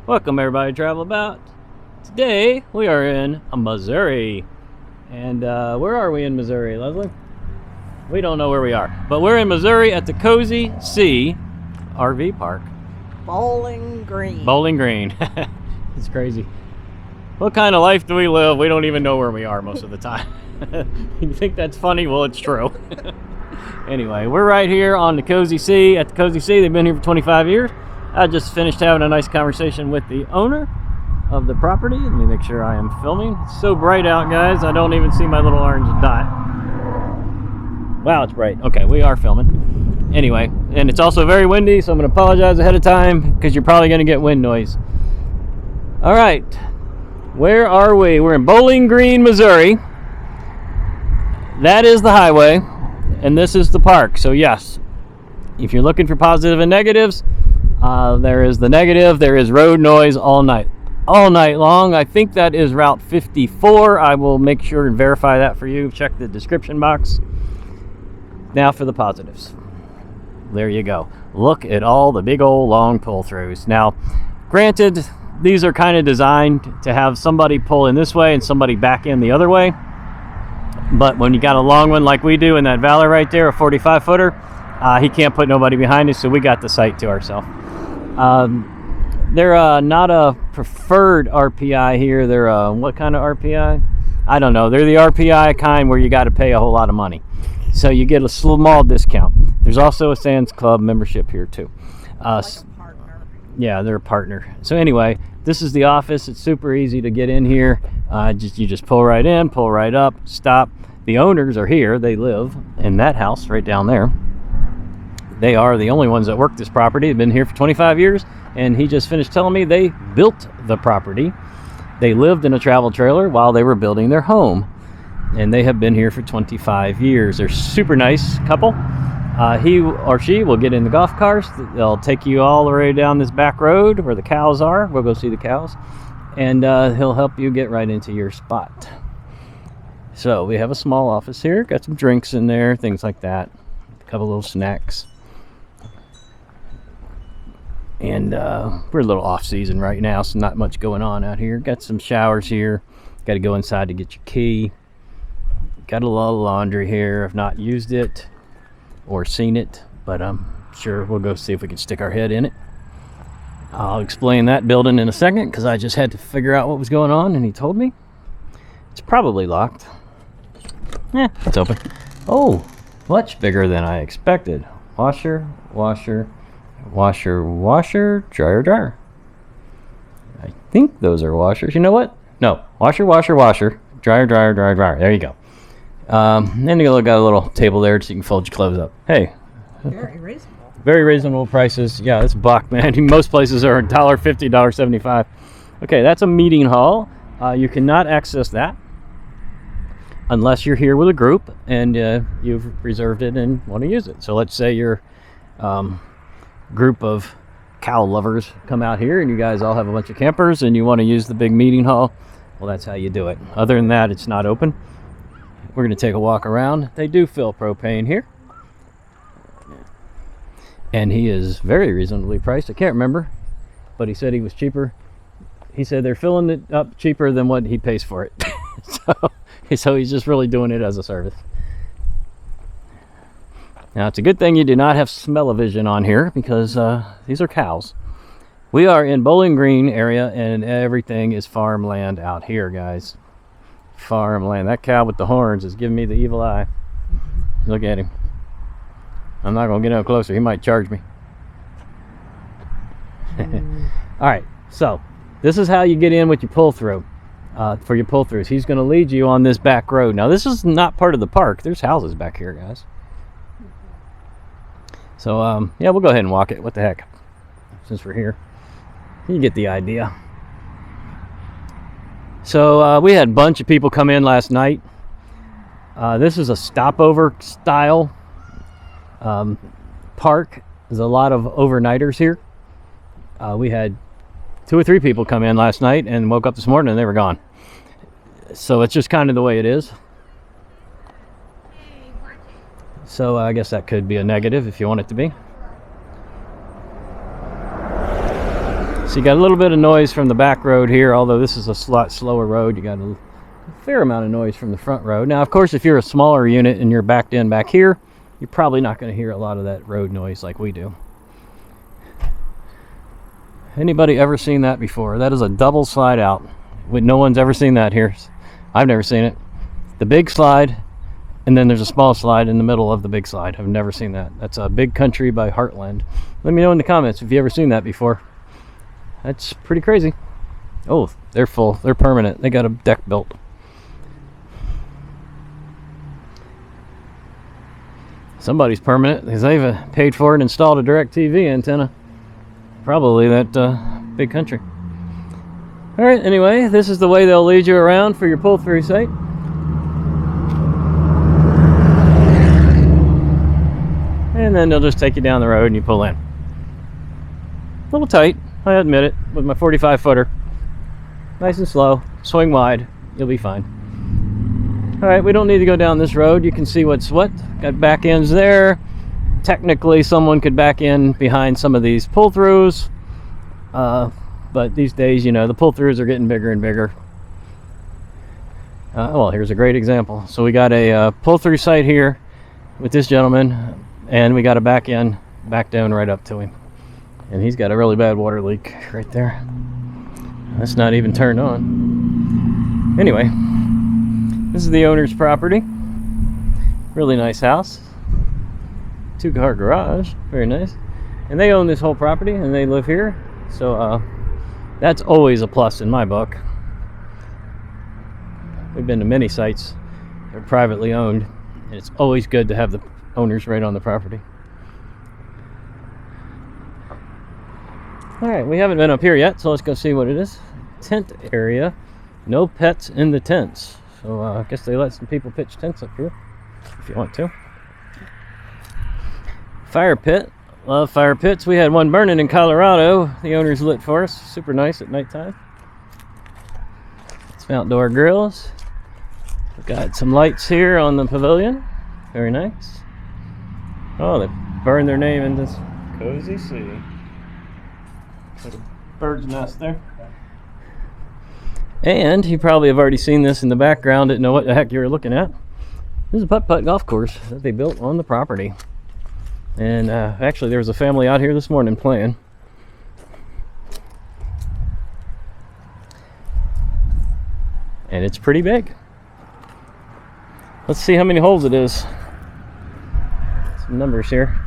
Welcome everybody to Travel About. Today we are in Missouri. And where are we in Missouri, Leslie? We don't know where we are. But we're in Missouri at the 𝐭𝐫𝐚𝐳 RV Park. Bowling Green. Bowling Green. It's crazy. What kind of life do we live? We don't even know where we are most of the time. You think that's funny? Well, it's true. Anyway, we're right here on the 𝐭𝐫𝐚𝐳 at the 𝐭𝐫𝐚𝐳. They've been here for 25 years. I just finished having a nice conversation with the owner of the property. Let me make sure I am filming. It's so bright out, guys. I don't even see my little orange dot. Wow, it's bright. Okay, we are filming. Anyway, and it's also very windy, so I'm going to apologize ahead of time because you're probably going to get wind noise. All right, where are we? We're in Bowling Green, Missouri. That is the highway, and this is the park. So yes, if you're looking for positive and negatives, there is the negative. There is road noise all night long. I think that is Route 54. I will make sure and verify that for you. Check the description box. Now for the positives. There you go. Look at all the big old long pull-throughs. Now, granted, these are kind of designed to have somebody pull in this way and somebody back in the other way. But when you got a long one like we do in that Valor right there, a 45-footer, he can't put nobody behind us, so we got the site to ourselves. They're not a preferred RPI here. They're what kind of RPI? I don't know. They're the RPI kind where you got to pay a whole lot of money. So you get a small discount. There's also a Sands Club membership here too. Like a partner. Yeah, they're a partner. So anyway, this is the office. It's super easy to get in here. You just pull right in, pull right up, stop. The owners are here. They live in that house right down there. They are the only ones that work this property. They've been here for 25 years, and he just finished telling me they built the property. They lived in a travel trailer while they were building their home, and they have been here for 25 years. They're super nice couple. He or she will get in the golf carts. They'll take you all the way down this back road where the cows are. We'll go see the cows, and he'll help you get right into your spot. So we have a small office here. Got some drinks in there, things like that. A couple little snacks. And we're a little off season right now, so not much going on out here. Got some showers here. Got to go inside to get your key. Got a lot of laundry here. I've not used it or seen it, but I'm sure we'll go see if we can stick our head in it. I'll explain that building in a second because I just had to figure out what was going on, and he told me. It's probably locked. It's open. Oh, much bigger than I expected. Washer, dryer. I think those are washers. You know what? No, washer, dryer. There you go. Then you got a little table there so you can fold your clothes up. Hey. Very reasonable. Very reasonable prices. Yeah, it's a buck, man. Most places are $1.50, $1.75. Okay, that's a meeting hall. You cannot access that unless you're here with a group and you've reserved it and want to use it. So let's say you're group of cow lovers come out here and you guys all have a bunch of campers and you want to use the big meeting hall. Well, that's how you do it. Other than that, it's not open. We're going to take a walk around. They do fill propane here, and he is very reasonably priced. I can't remember, but he said he was cheaper. He said they're filling it up cheaper than what he pays for it. So he's just really doing it as a service. Now, it's a good thing you do not have smell-o-vision on here because these are cows. We are in Bowling Green area, and everything is farmland out here, guys. Farmland. That cow with the horns is giving me the evil eye. Look at him. I'm not going to get no closer. He might charge me. All right, so this is how you get in with your pull-through. For your pull-throughs, he's going to lead you on this back road. Now, this is not part of the park. There's houses back here, guys. So, yeah, we'll go ahead and walk it. What the heck? Since we're here. You get the idea. So, we had a bunch of people come in last night. This is a stopover style park. There's a lot of overnighters here. We had 2 or 3 people come in last night and woke up this morning and they were gone. So, it's just kind of the way it is. So I guess that could be a negative if you want it to be. you got a little bit of noise from the back road here, although this is a lot slower road. You got a fair amount of noise from the front road. Now, of course, if you're a smaller unit and you're backed in back here, you're probably not going to hear a lot of that road noise like we do. Anybody ever seen that before? That is a double slide out. No one's ever seen that here. I've never seen it. The big slide, and then there's a small slide in the middle of the big slide. I've never seen that. That's a Big Country by Heartland. Let me know in the comments if you've ever seen that before. That's pretty crazy. Oh, they're full. They're permanent. They got a deck built. Somebody's permanent because they've paid for and installed a DirecTV antenna. Probably that Big Country. All right, anyway, this is the way they'll lead you around for your pull-through site. And then they'll just take you down the road and you pull in. A little tight, I admit it, with my 45-footer. Nice and slow, swing wide, you'll be fine. All right, we don't need to go down this road. You can see what's what. Got back ends there. Technically, someone could back in behind some of these pull-throughs. But these days, you know, the pull-throughs are getting bigger and bigger. Well, here's a great example. So we got a pull-through site here with this gentleman, and we got a back down right up to him. And he's got a really bad water leak right there. That's not even turned on. Anyway, this is the owner's property. Really nice house. 2-car garage, very nice. And they own this whole property and they live here. So that's always a plus in my book. We've been to many sites that are privately owned, and it's always good to have the owners right on the property. All right, we haven't been up here yet, so let's go see what it is. Tent area. No pets in the tents. So I guess they let some people pitch tents up here if you want to. Fire pit. Love fire pits. We had one burning in Colorado. The owners lit for us. Super nice at nighttime. Some outdoor grills. We've got some lights here on the pavilion. Very nice. Oh, they burned their name in this cozy sea. Like a bird's nest there. And you probably have already seen this in the background. Didn't know what the heck you were looking at. This is a putt-putt golf course that they built on the property. And actually, there was a family out here this morning playing. And it's pretty big. Let's see how many holes it is. Some numbers here.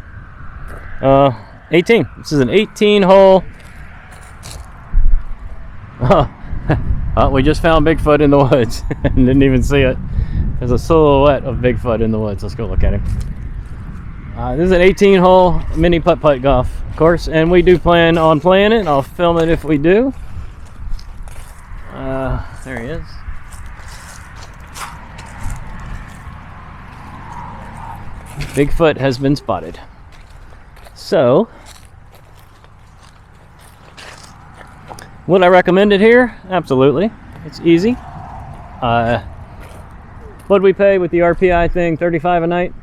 18. This is an 18-hole. Oh, we just found Bigfoot in the woods and didn't even see it. There's a silhouette of Bigfoot in the woods. Let's go look at him. This is an 18-hole mini putt-putt golf course, and we do plan on playing it. I'll film it if we do. There he is. Bigfoot has been spotted. So, would I recommend it here? Absolutely. It's easy. What'd we pay with the RPI thing? $35 a night?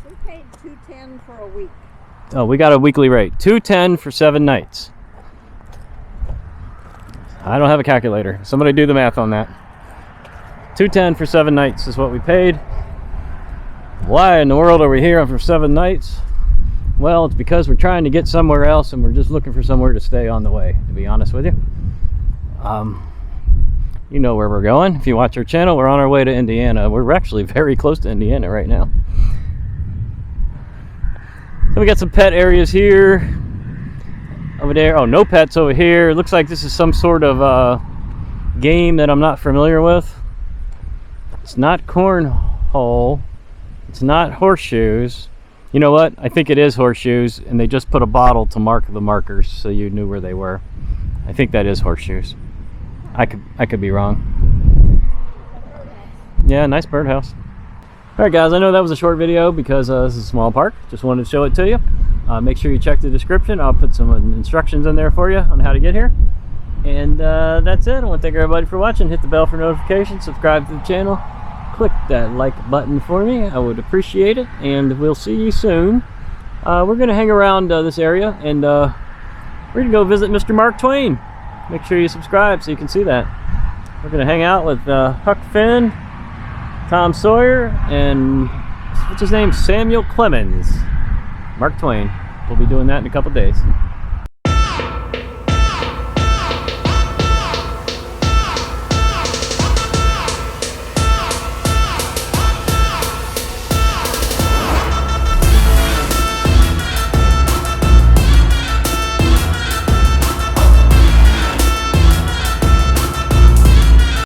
We paid $210 for a week. Oh, we got a weekly rate. $210 for 7 nights. I don't have a calculator. Somebody do the math on that. $210 for 7 nights is what we paid. Why in the world are we here for 7 nights? Well, it's because we're trying to get somewhere else and we're just looking for somewhere to stay on the way, to be honest with you. You know where we're going. If you watch our channel, we're on our way to Indiana. We're actually very close to Indiana right now. So we got some pet areas here. Over there. Oh, no pets over here. It looks like this is some sort of game that I'm not familiar with. It's not cornhole. It's not horseshoes. You know what? I think it is horseshoes, and they just put a bottle to mark the markers so you knew where they were. I think that is horseshoes. I could be wrong. Yeah, nice birdhouse. Alright guys, I know that was a short video because this is a small park. Just wanted to show it to you. Make sure you check the description. I'll put some instructions in there for you on how to get here. And that's it. I want to thank everybody for watching. Hit the bell for notifications. Subscribe to the channel. Click that like button for me. I would appreciate it. And we'll see you soon. We're going to hang around this area and we're gonna go visit Mr. Mark Twain. Make sure you subscribe so you can see that. We're gonna hang out with Huck Finn, Tom Sawyer, and what's his name? Samuel Clemens. Mark Twain. We'll be doing that in a couple days.